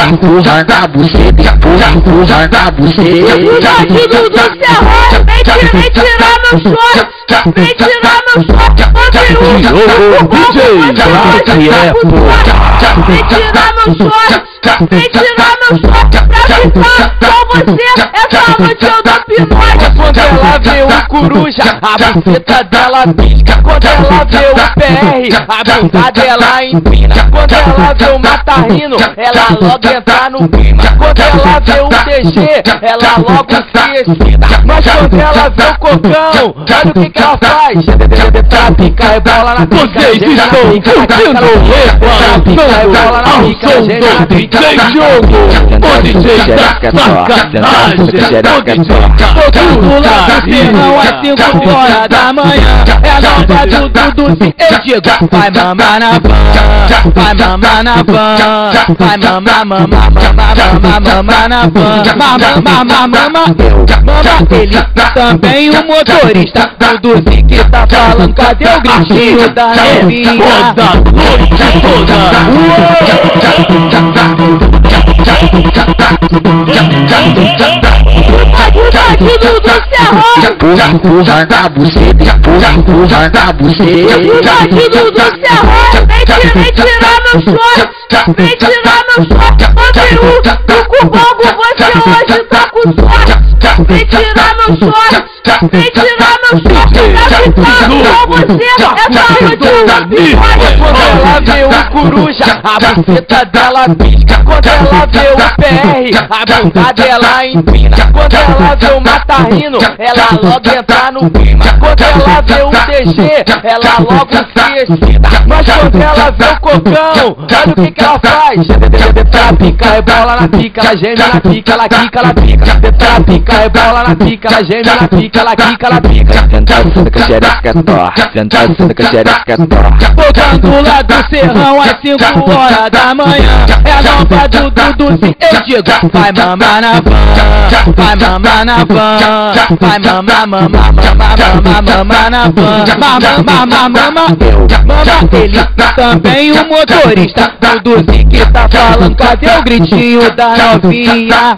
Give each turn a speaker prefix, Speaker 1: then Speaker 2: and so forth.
Speaker 1: Empurra na buceta, empurra na buceta.
Speaker 2: O bandido do Serrão vem tirar meu short, vem tirar meu short. O DJ
Speaker 1: que é
Speaker 2: vem tirar meu short, vem tirar meu short. Pra ficar com você, essa noite eu dou pinote.
Speaker 3: Quando ela vê o coruja, a buceta dela pisca. Quando ela vê o PR, a bunda dela empina. Quando ela vê o Matarrino, ela logo entra no clima. Quando ela vê o DG, ela logo se excita. Mas quando ela vê o Cocão, olha o que ela faz. Pra picar e bola na pica.
Speaker 1: Vocês estão ouvindo
Speaker 3: ao som do DJ Diogo,
Speaker 1: o DJ da sacanagem.
Speaker 3: todo lado Serrão às 5 horas da manhã. É a nova do Dudu, eu digo, vai mamar na van, vai mamar na van, vai mamar, mamar, mamar, mamar, mamar na van, mamar, mamar, mamar, mamar ele, também o motorista, Dudu que tá falando, cadê o gritinho da novinha?
Speaker 1: Toda noite, toda.
Speaker 2: O bandido do Serrão,
Speaker 1: Empurra na buceta, empurra na buceta.
Speaker 2: o bandido do Serrão vem tirar meu short, vem tirar meu short. O Cubango, você hoje tá com sorte. Vem tirar meu short, vem tirar meu short. Pra ficar com você, essa noite eu dou pinote.
Speaker 3: Quando ela vê o coruja, a buceta dela pisca. Quando ela vê o PR, a bunda dela empina. Quando ela vê o Matarrino, ela logo entra no clima. Quando ela vê o DG, ela logo se excita. Mas quando ela vê o Cocão, olha o que ela faz. Pra picar e bola na pica, ela geme na pica, ela quica, ela pica. Pra picar e bola na pica, ela geme na pica, ela quica, ela pica.
Speaker 1: Sentado, senta com a xereca torta. Sentado, senta com a xereca torta.
Speaker 3: Tocando lá do Serrão às 5 horas da manhã. É a nova do Dudu, eu digo, vai mamar na van, vai mamar na van, vai mamar, mamar, mamar, mamar, mamar na van, mamar, mamar, mamar, mamar ele, também o motorista, Dudu que tá falando, cadê o gritinho da novinha?